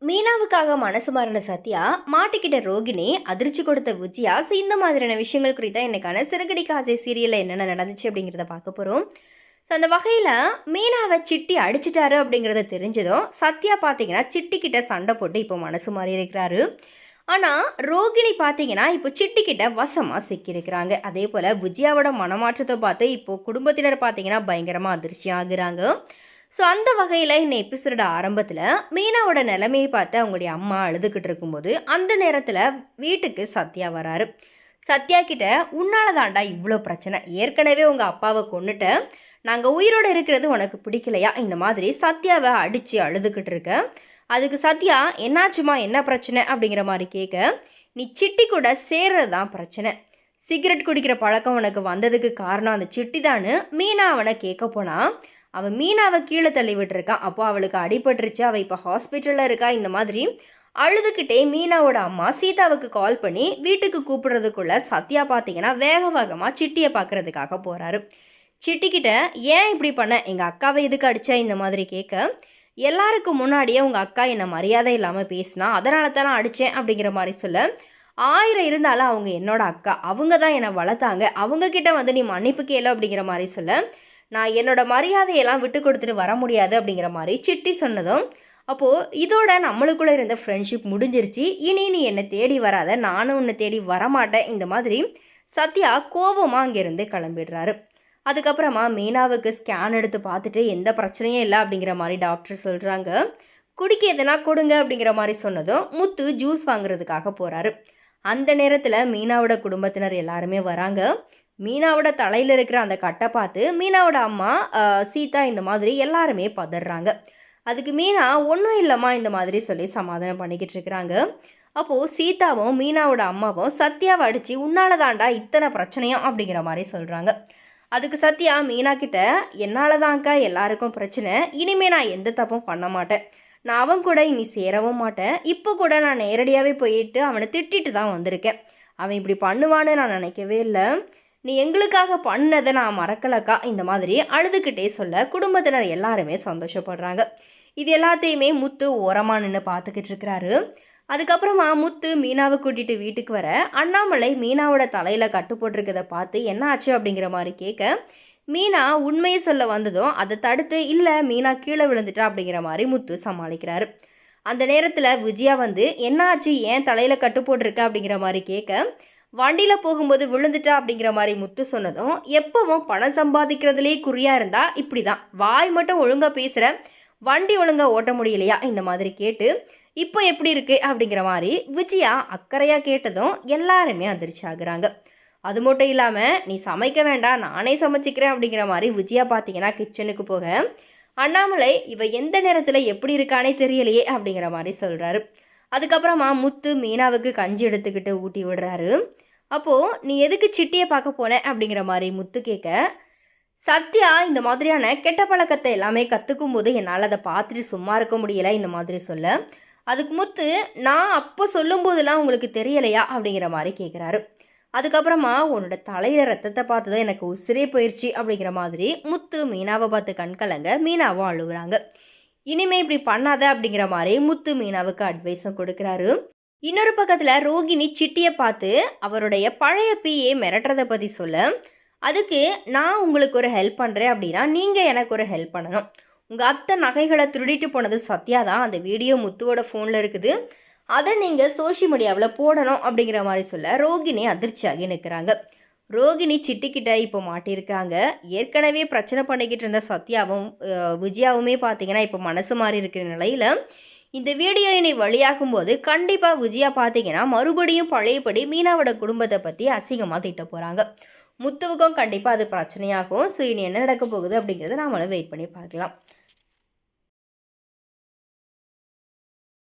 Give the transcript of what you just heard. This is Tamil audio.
மீனாவுக்காக மனசு மாறின சத்யா, மாட்டிக்கிட்ட ரோகிணி, அதிர்ச்சி கொடுத்த விஜயா, ஸோ இந்த மாதிரியான விஷயங்கள் குறித்தா இன்னைக்கான சிறுகடி காசை சீரியலில் என்னென்ன நடந்துச்சு அப்படிங்கிறத பார்க்க போகிறோம். ஸோ அந்த வகையில் மீனாவை சிட்டி அடிச்சிட்டாரு அப்படிங்கிறத தெரிஞ்சதும் சத்யா பார்த்தீங்கன்னா சிட்டிக்கிட்ட சண்டை போட்டு இப்போ மனசு மாறி இருக்கிறாரு. ஆனால் ரோகிணி பார்த்தீங்கன்னா இப்போ சிட்டிக்கிட்ட வசமாக சிக்கியிருக்கிறாங்க. அதே போல் விஜயாவோட மனமாற்றத்தை பார்த்து இப்போது குடும்பத்தினர் பார்த்தீங்கன்னா பயங்கரமாக அதிர்ச்சி ஆகுறாங்க. ஸோ அந்த வகையில் இந்த எபிசோட ஆரம்பத்தில் மீனாவோட நிலைமையை பார்த்து அவங்களுடைய அம்மா அழுதுகிட்டு இருக்கும்போது அந்த நேரத்தில் வீட்டுக்கு சத்யா வராரு. சத்யா கிட்ட உன்னால தாண்டா இவ்வளோ பிரச்சனை, ஏற்கனவே உங்கள் அப்பாவை கொண்டுட்ட, நாங்கள் உயிரோடு இருக்கிறது உனக்கு பிடிக்கலையா, இந்த மாதிரி சத்யாவை அடித்து அழுதுகிட்டு இருக்க. அதுக்கு சத்யா என்னாச்சுமா, என்ன பிரச்சனை அப்படிங்கிற மாதிரி கேட்க, நீ சிட்டி கூட சேர்றது தான் பிரச்சனை, சிகரெட் குடிக்கிற பழக்கம் உனக்கு வந்ததுக்கு காரணம் அந்த சிட்டி தான்னு மீனா அவனை கேட்க போனால் அவன் மீனாவை கீழே தள்ளி விட்டுருக்கான். அப்போ அவளுக்கு அடிபட்டுருச்சு, அவள் இப்போ ஹாஸ்பிட்டலில் இருக்கா. இந்த மாதிரி அழுதுகிட்டே மீனாவோட அம்மா சீதாவுக்கு கால் பண்ணி வீட்டுக்கு கூப்பிடுறதுக்குள்ளே சத்யா பார்த்தீங்கன்னா வேக வேகமாக சிட்டியை பார்க்குறதுக்காக போகிறாரு. சிட்டிக்கிட்ட ஏன் இப்படி பண்ண, எங்கள் அக்காவை எதுக்கு அடித்தா இந்த மாதிரி கேட்க, எல்லாருக்கும் முன்னாடியே உங்கள் அக்கா என்னை மரியாதை இல்லாமல் பேசினா அதனால தான் நான் அடித்தேன் அப்படிங்கிற மாதிரி சொல்ல, 1000 இருந்தாலும் அவங்க என்னோட அக்கா, அவங்க தான் என்னை வளர்த்தாங்க, அவங்கக்கிட்ட வந்து நீ மன்னிப்பு கேளு அப்படிங்கிற மாதிரி சொல்ல, நான் என்னோட மரியாதையெல்லாம் விட்டு கொடுத்துட்டு வர முடியாது அப்படிங்கிற மாதிரி சிட்டி சொன்னதும், அப்போது இதோட நம்மளுக்குள்ளே இருந்த ஃப்ரெண்ட்ஷிப் முடிஞ்சிருச்சு, இனி நீ என்னை தேடி வராத, நானும் உன்னை தேடி வரமாட்டேன், இந்த மாதிரி சத்யா கோபமாக அங்கேருந்து கிளம்பிடுறாரு. அதுக்கப்புறமா மீனாவுக்கு ஸ்கேன் எடுத்து பார்த்துட்டு எந்த பிரச்சனையும் இல்லை அப்படிங்கிற மாதிரி டாக்டர் சொல்கிறாங்க. குடிக்க எதனா கொடுங்க அப்படிங்கிற மாதிரி சொன்னதும் முத்து ஜூஸ் வாங்குறதுக்காக போகிறாரு. அந்த நேரத்தில் மீனாவோட குடும்பத்தினர் எல்லாருமே வராங்க. மீனாவோட தலையில் இருக்கிற அந்த கட்டை பார்த்து மீனாவோட அம்மா சீதா இந்த மாதிரி எல்லாருமே பதறாங்க. அதுக்கு மீனா ஒன்றும் இல்லைம்மா இந்த மாதிரி சொல்லி சமாதானம் பண்ணிக்கிட்டு இருக்கிறாங்க. அப்போது சீதாவும் மீனாவோட அம்மாவும் சத்யாவை அடித்து உன்னால தாண்டா இத்தனை பிரச்சனையும் அப்படிங்கிற மாதிரி சொல்கிறாங்க. அதுக்கு சத்யா மீனா கிட்ட, என்னால் தான்க்கா எல்லாருக்கும் பிரச்சனை, இனிமேல் நான் எந்த தப்பும் பண்ண மாட்டேன், நான் அவன் கூட இனி சேரவும் மாட்டேன், இப்போ கூட நான் நேரடியாகவே போயிட்டு அவனை திட்டிட்டு தான் வந்திருக்கேன், அவன் இப்படி பண்ணுவான்னு நான் நினைக்கவே இல்லை, நீ எங்களுக்காக பண்ணதை நான் மறக்கலக்கா, இந்த மாதிரி அழுதுகிட்டே சொல்ல குடும்பத்தினர் எல்லாருமே சந்தோஷப்படுறாங்க. இது எல்லாத்தையுமே முத்து ஓரமாக நின்று பார்த்துக்கிட்டு இருக்கிறாரு. அதுக்கப்புறமா முத்து மீனாவை கூட்டிகிட்டு வீட்டுக்கு வர அண்ணாமலை மீனாவோட தலையில் கட்டு போட்டிருக்கதை பார்த்து என்ன ஆச்சு அப்படிங்கிற மாதிரி கேட்க, மீனா உண்மையை சொல்ல வந்ததும் அதை தடுத்து, இல்லை மீனா கீழே விழுந்துட்டா அப்படிங்கிற மாதிரி முத்து சமாளிக்கிறாரு. அந்த நேரத்தில் விஜயா வந்து என்ன ஆச்சு, ஏன் தலையில் கட்டு போட்டிருக்க அப்படிங்கிற மாதிரி கேட்க, வண்டியில் போகும்போது விழுந்துட்டா அப்படிங்கிற மாதிரி முத்து சொன்னதும், எப்பவும் பணம் சம்பாதிக்கிறதுலே குறியாக இருந்தால் இப்படி தான், வாய் மட்டும் ஒழுங்காக பேசுகிற, வண்டி ஒழுங்காக ஓட்ட முடியலையா இந்த மாதிரி கேட்டு இப்போ எப்படி இருக்குது அப்படிங்கிற மாதிரி விஜயா அக்கறையாக கேட்டதும் எல்லாருமே அதிர்ச்சி ஆகுறாங்க. அது மட்டும் இல்லாமல் நீ சமைக்க வேண்டாம், நானே சமைச்சிக்கிறேன் அப்படிங்கிற மாதிரி விஜயா பார்த்தீங்கன்னா கிச்சனுக்கு போக, அண்ணாமலை இவ எந்த நேரத்தில் எப்படி இருக்கானே தெரியலையே அப்படிங்கிற மாதிரி சொல்கிறாரு. அதுக்கப்புறமா முத்து மீனாவுக்கு கஞ்சி எடுத்துக்கிட்டு ஊட்டி விடுறாரு. அப்போது நீ எதுக்கு சிட்டியை பார்க்க போன அப்படிங்கிற மாதிரி முத்து கேட்க, சத்யா இந்த மாதிரியான கெட்ட பழக்கத்தை எல்லாமே கற்றுக்கும் போது என்னால் அதை பார்த்துட்டு சும்மா இருக்க முடியலை இந்த மாதிரி சொல்ல, அதுக்கு முத்து நான் அப்போ சொல்லும்போதெல்லாம் உங்களுக்கு தெரியலையா அப்படிங்கிற மாதிரி கேட்குறாரு. அதுக்கப்புறமா உன்னோட தலையில் ரத்தத்தை பார்த்ததும் எனக்கு உசிரே போயிடுச்சு அப்படிங்கிற மாதிரி முத்து மீனாவை பார்த்து கண்கலங்க மீனாவும் அழுகுறாங்க. இனிமே இப்படி பண்ணாத அப்படிங்கிற மாதிரி முத்து மீனாவுக்கு அட்வைஸும் கொடுக்குறாரு. இன்னொரு பக்கத்தில் ரோகிணி சிட்டியை பார்த்து அவருடைய பழைய பிஏ மிரட்டுறதை பற்றி சொல்ல, அதுக்கு நான் உங்களுக்கு ஒரு ஹெல்ப் பண்ணுறேன் அப்படின்னா நீங்கள் எனக்கு ஒரு ஹெல்ப் பண்ணணும், உங்கள் அத்தை நகைகளை திருடிட்டு போனது சத்யா தான், அந்த வீடியோ முத்துவோட ஃபோனில் இருக்குது, அதை நீங்கள் சோஷியல் மீடியாவில் போடணும் அப்படிங்கிற மாதிரி சொல்ல ரோகிணி அதிர்ச்சியாகி நிற்கிறாங்க. ரோகிணி சிட்டிக்கிட்ட இப்போ மாட்டியிருக்காங்க. ஏற்கனவே பிரச்சனை பண்ணிக்கிட்டு இருந்த சத்யாவும் விஜயாவுமே பார்த்தீங்கன்னா இப்போ மனசு மாறி இருக்கிற நிலையில் இந்த வீடியோ இனி வழியாகும் போது கண்டிப்பாக விஜயா பார்த்தீங்கன்னா மறுபடியும் பழையபடி மீனாவோட குடும்பத்தை பற்றி அசிங்கமாக திட்ட போகிறாங்க. முத்துவுக்கும் கண்டிப்பாக அது பிரச்சனையாகும். ஸோ இனி என்ன நடக்க போகுது அப்படிங்கிறத நாமளும் வெயிட் பண்ணி பார்க்கலாம்.